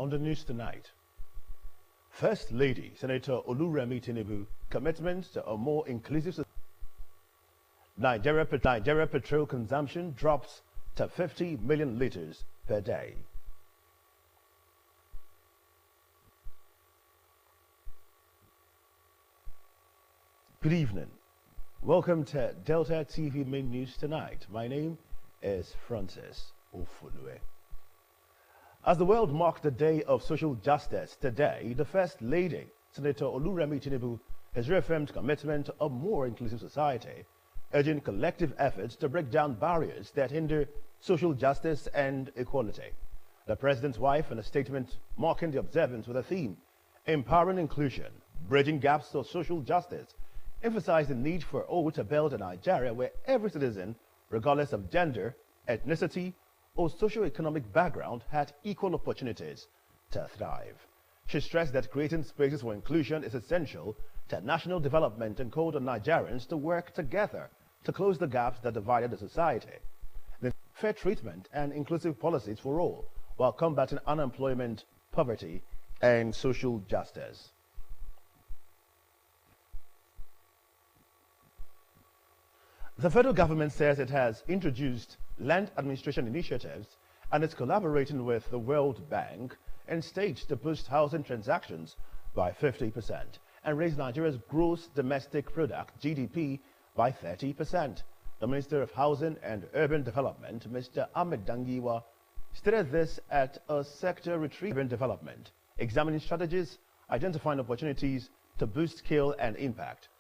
On the news tonight, First Lady Senator Oluremi Tinubu commitment to a more inclusive society. Nigeria petrol consumption drops to 50 million liters per day. Good evening. Welcome to Delta TV Main News Tonight. My name is Francis Ofunue. As the world marked the Day of Social Justice today, the First Lady, Senator Oluremi Tinubu, has reaffirmed commitment to a more inclusive society, urging collective efforts to break down barriers that hinder social justice and equality. The President's wife, in a statement marking the observance with a theme, Empowering Inclusion, Bridging Gaps to Social Justice, emphasized the need for all to build a Nigeria where every citizen, regardless of gender, ethnicity, or socio-economic background, had equal opportunities to thrive. She stressed that creating spaces for inclusion is essential to national development and called on Nigerians to work together to close the gaps that divided the society. The fair treatment and inclusive policies for all, while combating unemployment, poverty, and social justice. The federal government says it has introduced land administration initiatives and is collaborating with the World Bank and states to boost housing transactions by 50% and raise Nigeria's gross domestic product, GDP, by 30%. The Minister of Housing and Urban Development, Mr. Ahmed Dangiwa, stated this at a sector retreat on development, examining strategies, identifying opportunities to boost scale and impact.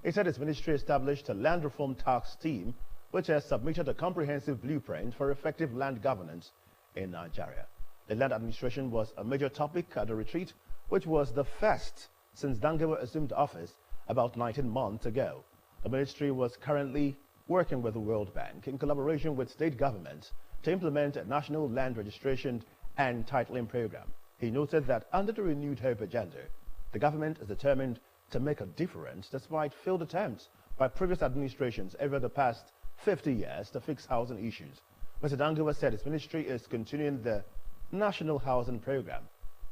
He said his ministry established a land reform task team which has submitted a comprehensive blueprint for effective land governance in Nigeria. The land administration was a major topic at the retreat, which was the first since Dangiwa assumed office about 19 months ago. The ministry was currently working with the World Bank in collaboration with state governments to implement a national land registration and titling program. He noted that under the renewed hope agenda, the government is determined to make a difference despite failed attempts by previous administrations over the past 50 years to fix housing issues. Mr. Dangiwa said his ministry is continuing the National Housing Program,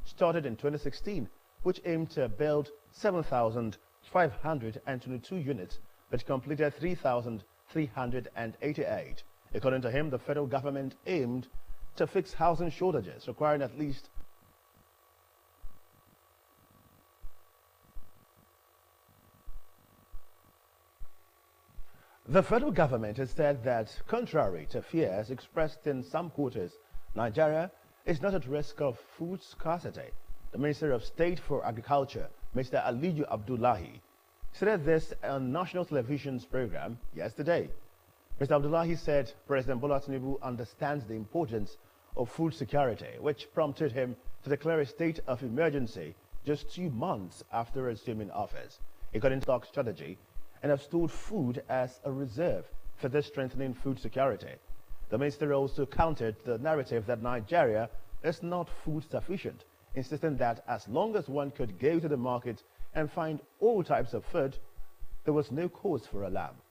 started in 2016, which aimed to build 7,522 units, but completed 3,388. According to him, the federal government aimed to fix housing shortages, requiring at least The federal government has said that, contrary to fears expressed in some quarters, Nigeria is not at risk of food scarcity. The Minister of State for Agriculture, Mr. Aliyu Abdullahi, said this on national television's program yesterday. Mr. Abdullahi said President Bola Tinubu understands the importance of food security, which prompted him to declare a state of emergency just 2 months after assuming office. According to stock strategy, and have stored food as a reserve for this strengthening food security. The minister also countered the narrative that Nigeria is not food sufficient, insisting that as long as one could go to the market and find all types of food, there was no cause for alarm.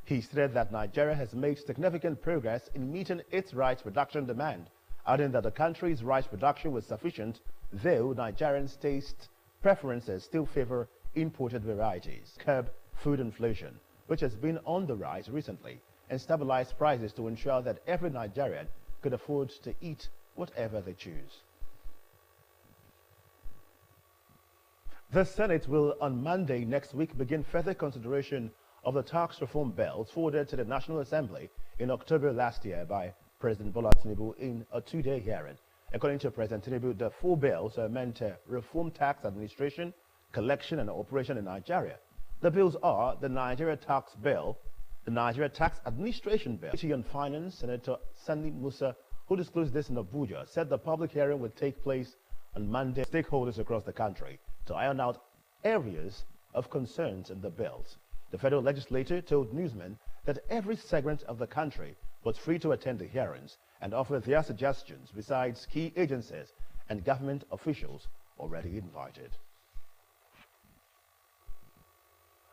He said that Nigeria has made significant progress in meeting its rice production demand, adding that the country's rice production was sufficient, though Nigerians' taste preferences still favor imported varieties. Curb food inflation, which has been on the rise recently, and stabilize prices to ensure that every Nigerian could afford to eat whatever they choose. The Senate will on Monday next week begin further consideration of the tax reform bills forwarded to the National Assembly in October last year by President Bola Tinubu in a 2-day hearing. According to President Tinubu, the 4 bills are meant to reform tax administration, collection and operation in Nigeria. The bills are the Nigeria Tax Bill, the Nigeria Tax Administration Bill. Committee on Finance, Senator Sani Musa, who disclosed this in Abuja, said the public hearing would take place on Monday. Stakeholders across the country to iron out areas of concerns in the bills. The federal legislature told newsmen that every segment of the country was free to attend the hearings and offer their suggestions, besides key agencies and government officials already invited.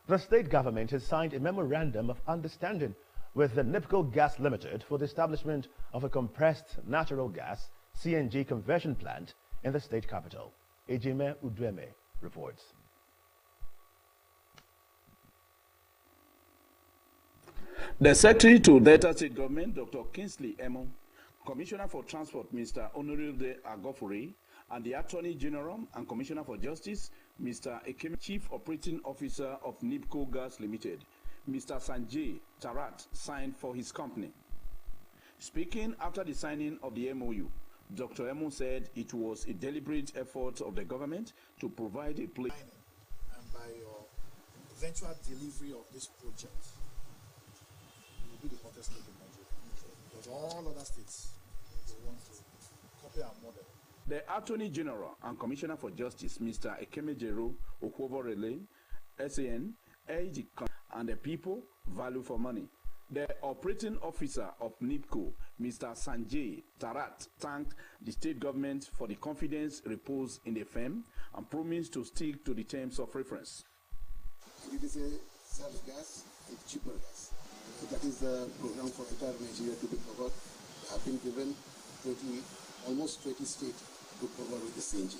The state government has signed a memorandum of understanding with the NIPCO Gas Limited for the establishment of a compressed natural gas (CNG) conversion plant in the state capital. 8Pm.Thursday reports. The Secretary to Delta State Government, Dr. Kingsley Emo, Commissioner for Transport, Mr. Honorable Agofure, and the Attorney General and Commissioner for Justice, Mr. Ekeme, Chief Operating Officer of NIPCO Gas Limited, Mr. Sanjay Tarat, signed for his company. Speaking after the signing of the MOU, Dr. Emo said it was a deliberate effort of the government to provide a place. And by your eventual delivery of this project, you will be the hottest state in Nigeria. Because all other states will want to copy our model. The Attorney General and Commissioner for Justice, Mr. Ekeme Okwoborele, SAN, urged the and the people value for money. The operating officer of NIPCO, Mr. Sanjay Tarat, thanked the state government for the confidence reposed in the firm and promised to stick to the terms of reference. It is a self-gas, it's cheaper gas. So that is the program for entire Nigeria to be covered. They have been given almost 20 states to cover with the CNG.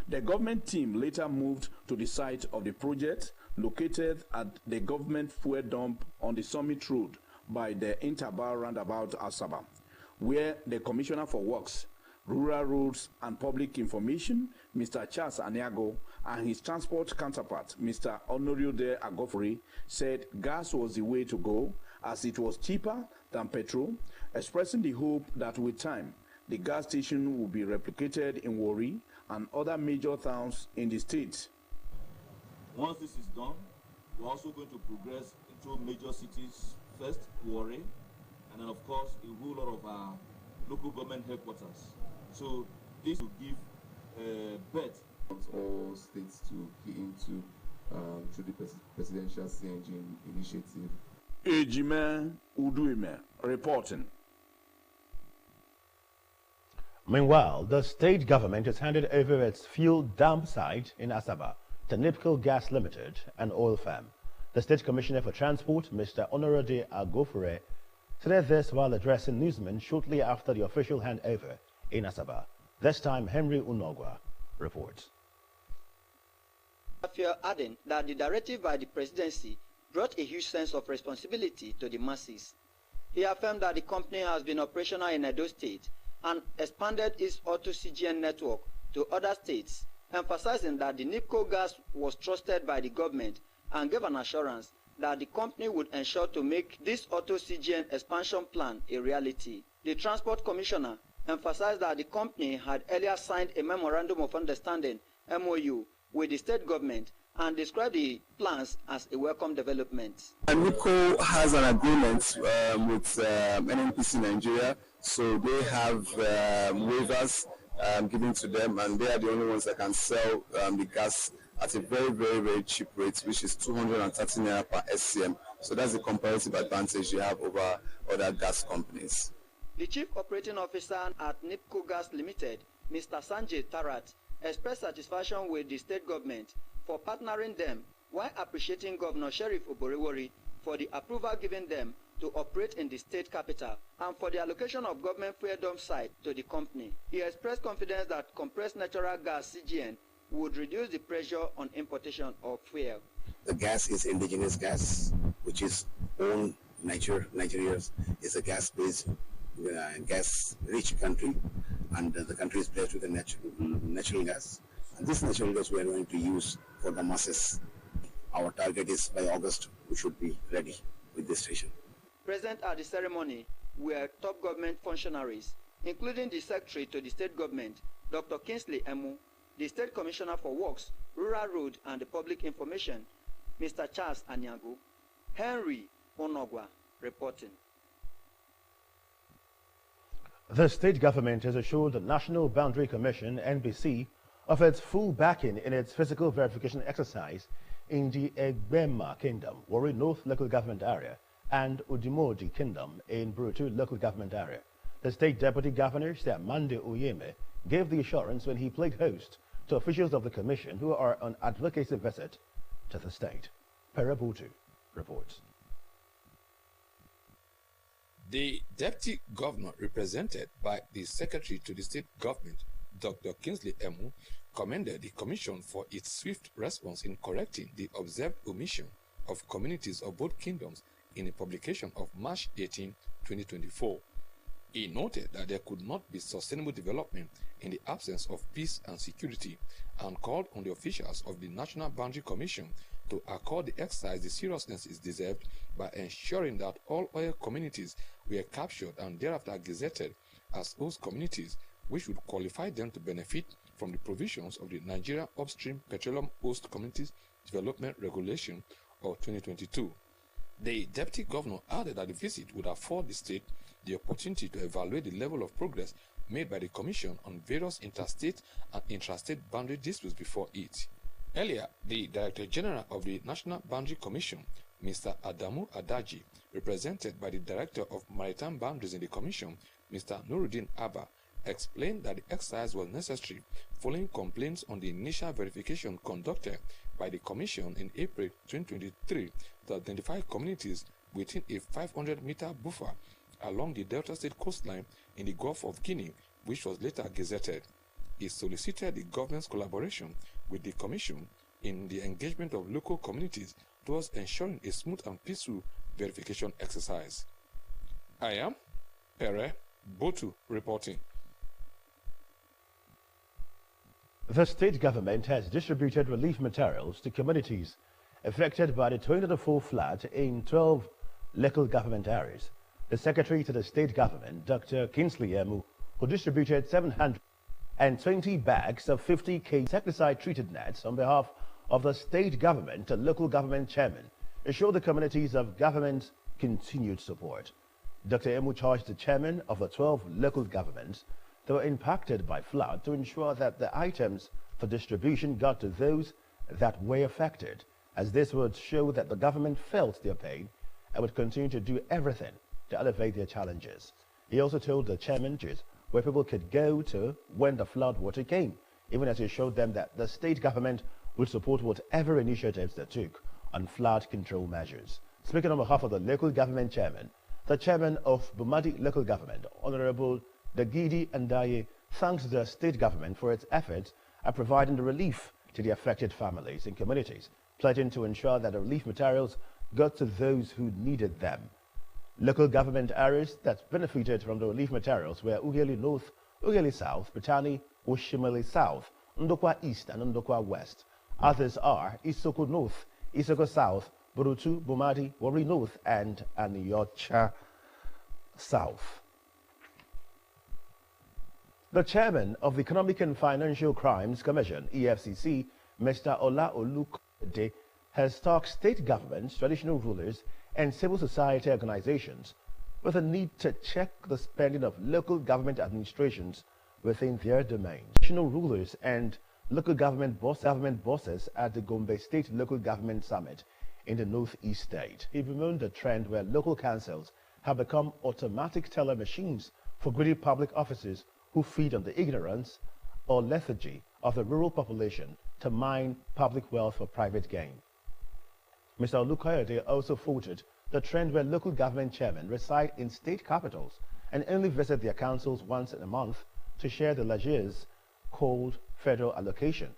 The government team later moved to the site of the project, located at the government fuel dump on the Summit Road by the Interbar roundabout Asaba, where the Commissioner for Works, Rural Roads and Public Information, Mr. Charles Aniago, and his transport counterpart, Mr. Honorable Agofure, said gas was the way to go as it was cheaper than petrol, expressing the hope that with time, the gas station will be replicated in Warri and other major towns in the state. Once this is done, we're also going to progress into major cities first, Warri, and then of course a whole lot of our local government headquarters. So this will give birth. All states to key into through the presidential CNG initiative. 8Pm.Thursday reporting. Meanwhile, the state government has handed over its fuel dump site in Asaba to NIPCO Gas Limited, an oil firm. The State Commissioner for Transport, Mr. Honorable Agofure, said this while addressing newsmen shortly after the official handover in Asaba. This time, Henry Unogwa reports. Adding that the directive by the presidency brought a huge sense of responsibility to the masses. He affirmed that the company has been operational in Edo State and expanded its auto-CGN network to other states, emphasizing that the NIPCO gas was trusted by the government and gave an assurance that the company would ensure to make this auto-CGN expansion plan a reality. The Transport Commissioner emphasized that the company had earlier signed a Memorandum of Understanding, MOU, with the state government and described the plans as a welcome development. NIPCO has an agreement with NNPC Nigeria, so they have waivers given to them, and they are the only ones that can sell the gas at a very, very, very cheap rate, which is 230 naira per SCM. So that's the comparative advantage you have over other gas companies. The Chief Operating Officer at NIPCO Gas Limited, Mr. Sanjay Tarat, expressed satisfaction with the state government for partnering them while appreciating Governor Sheriff Oborewori for the approval given them to operate in the state capital and for the allocation of government fuel dump site to the company. He expressed confidence that compressed natural gas CGN would reduce the pressure on importation of fuel. The gas is indigenous gas, which is own nature. Nigeria is a gas-based, gas-rich country, and the country is blessed with a natural gas. And this natural gas we are going to use for the masses. Our target is by August we should be ready with this station. Present at the ceremony were top government functionaries, including the Secretary to the State Government, Dr. Kingsley Emu, the State Commissioner for Works, Rural Road and the Public Information, Mr. Charles Aniago. Henry Onogwa reporting. The state government has assured the National Boundary Commission, NBC, of its full backing in its physical verification exercise in the Egbema Kingdom, Warri North Local Government Area, and Udimodi Kingdom in Burutu Local Government Area. The State Deputy Governor, Sir Mande Uyeme, gave the assurance when he played host to officials of the Commission who are on advocacy visit to the state. Perabutu reports. The Deputy Governor, represented by the Secretary to the State Government, Dr. Kingsley Emu, commended the Commission for its swift response in correcting the observed omission of communities of both kingdoms in a publication of March 18, 2024. He noted that there could not be sustainable development in the absence of peace and security, and called on the officials of the National Boundary Commission to accord the exercise the seriousness it deserved by ensuring that all oil communities were captured and thereafter gazetted as host communities, which would qualify them to benefit from the provisions of the Nigeria Upstream Petroleum Host Communities Development Regulation of 2022. The Deputy Governor added that the visit would afford the state the opportunity to evaluate the level of progress made by the Commission on various interstate and intrastate boundary disputes before it. Earlier, the Director General of the National Boundary Commission, Mr. Adamu Adaji, represented by the Director of Maritime Boundaries in the Commission, Mr. Nuruddin Abba, explained that the exercise was necessary following complaints on the initial verification conducted by the Commission in April 2023 to identify communities within a 500-meter buffer along the Delta State coastline in the Gulf of Guinea, which was later gazetted. He solicited the government's collaboration with the Commission in the engagement of local communities towards ensuring a smooth and peaceful verification exercise. I am Pere Botu reporting. The state government has distributed relief materials to communities affected by the 2024 flood in 12 local government areas. The Secretary to the State Government, Dr. Kingsley Emu, who distributed 720 bags of 50 kg insecticide-treated nets on behalf of the state government to local government chairmen, assured the communities of government's continued support. Dr. Emu charged the chairman of the 12 local governments that were impacted by flood to ensure that the items for distribution got to those that were affected, as this would show that the government felt their pain and would continue to do everything to elevate their challenges. He also told the chairman where people could go to when the flood water came, even as he showed them that the state government would support whatever initiatives they took on flood control measures. Speaking on behalf of the local government chairman, the chairman of Bumadi local government, Honorable Dagidi Ndaye, thanked the state government for its efforts at providing the relief to the affected families and communities, pledging to ensure that the relief materials got to those who needed them. Local government areas that benefited from the relief materials were Ughelli North, Ughelli South, Britani, Oshimili South, Ndokwa East, and Ndokwa West. Others are Isoko North, Isoko South, Burutu, Bumadi, Wari North, and Aniyocha South. The chairman of the Economic and Financial Crimes Commission, EFCC, Mr. Ola Olukode, has tasked state governments, traditional rulers, and civil society organizations with a need to check the spending of local government administrations within their domain. Traditional rulers and local government bosses at the Gombe State Local Government Summit in the Northeast state. He bemoaned the trend where local councils have become automatic teller machines for greedy public officers who feed on the ignorance or lethargy of the rural population to mine public wealth for private gain. Mr. Olukayode also faulted the trend where local government chairmen reside in state capitals and only visit their councils once in a month to share the largesse called federal allocation.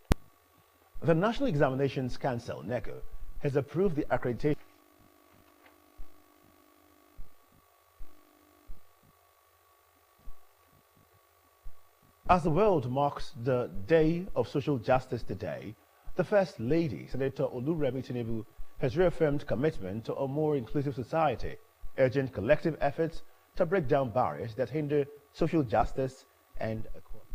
The National Examinations Council, NECO, has approved the accreditation as the world marks the Day of Social Justice today. The First Lady, Senator Oluremi Tinubu, has reaffirmed commitment to a more inclusive society, urging collective efforts to break down barriers that hinder social justice and equality.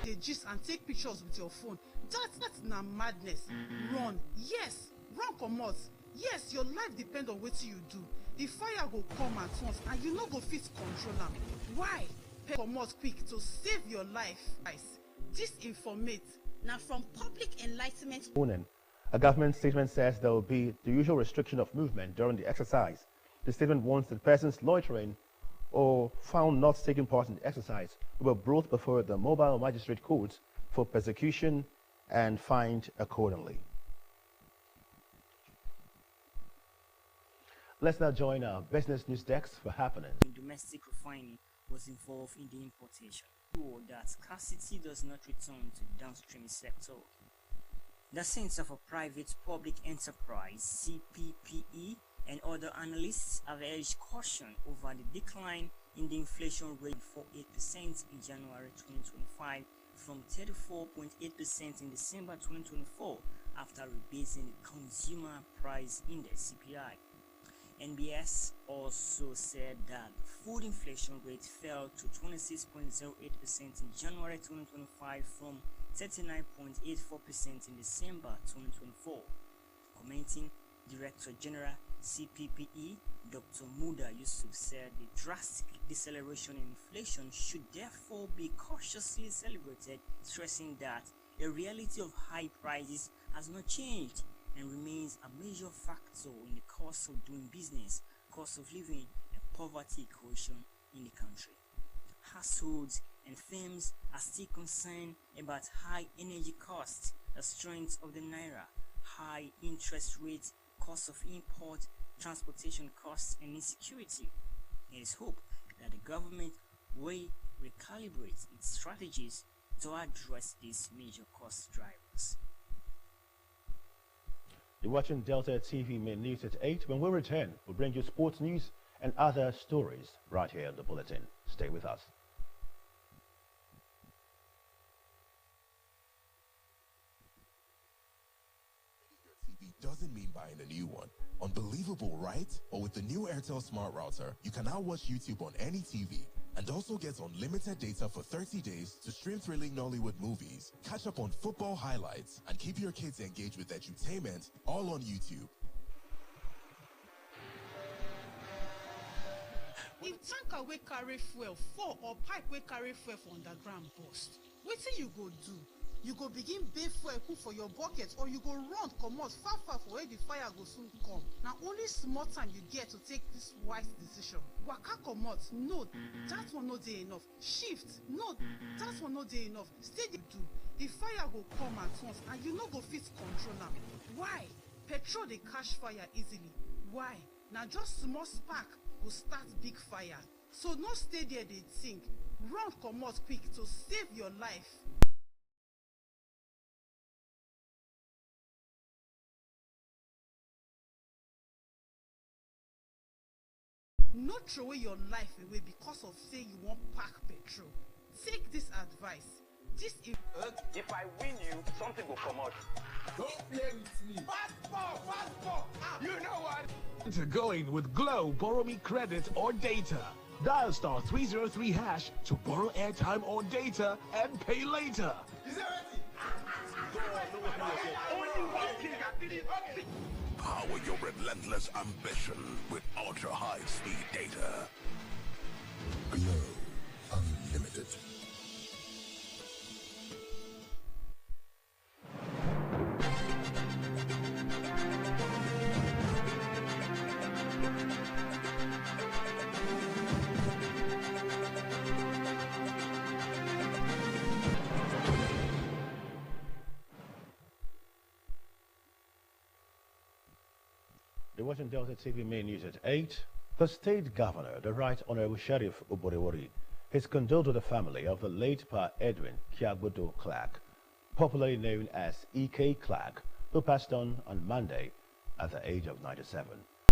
They gist and take pictures with your phone. That's not madness. Run. Yes. Run comot. Yes, your life depends on what you do. The fire will come at once and you no go fit control am. Why? Comot quick to save your life. This informate now from Public Enlightenment. A government statement says there will be the usual restriction of movement during the exercise. The statement warns that persons loitering or found not taking part in the exercise will be brought before the mobile magistrate courts for persecution and fined accordingly. Let's now join our business news desk for happenings. Domestic refining was involved in the importation. That scarcity does not return to the downstream sector. The Center for Private Public Enterprise (CPPE) and other analysts have urged caution over the decline in the inflation rate for 8% in January 2025 from 34.8% in December 2024 after rebasing the Consumer Price Index (CPI). NBS also said that the food inflation rate fell to 26.08% in January 2025 from 39.84% in December 2024. Commenting, Director General CPPE Dr. Muda Yusuf said the drastic deceleration in inflation should therefore be cautiously celebrated, stressing that the reality of high prices has not changed and remains a major factor in the cost of doing business, cost of living, and poverty equation in the country. Households and firms are still concerned about high energy costs, the strength of the naira, high interest rates, cost of import, transportation costs, and insecurity. It is hoped that the government will recalibrate its strategies to address these major cost drivers. You're watching Delta TV Main News at 8. When we return, we'll bring you sports news and other stories right here in the bulletin. Stay with us. TV doesn't mean buying a new one. Unbelievable, right? But with the new Airtel Smart Router, you can now watch YouTube on any TV and also get unlimited data for 30 days to stream thrilling Nollywood movies, catch up on football highlights, and keep your kids engaged with edutainment all on YouTube. If tanker wey carry fuel fall or pipe wey carry fuel for underground burst, wetin you go do? You go begin bail fuel put for your bucket, or you go run comot far for where the fire go soon come. Na only small time you get to take this wise decision. Waka comot, no, that one no dey enough. Shift, no, that one no dey enough. Stay dey do. The fire go come at once and you no go fit control am. Why? Petrol dey catch fire easily. Why? Na just small spark go start big fire. So no stay there dey think. Run comot quick to save your life. No throw away your life away because of say you want pack petrol. Take this advice. If I win you, something will come out. Don't play with me. Fast ball. You know what? To going with Glow, borrow me credit or data. Dial star 303 hash to borrow airtime or data and pay later. Is that Power your relentless ambition with ultra-high-speed data. Glow Unlimited. You're watching Delta TV Main News at 8. The State Governor, the Right Honorable Sheriff Oborewori, has condoled to the family of the late Pa Edwin Kiagbodo Clark, popularly known as E.K. Clark, who passed on Monday at the age of 97.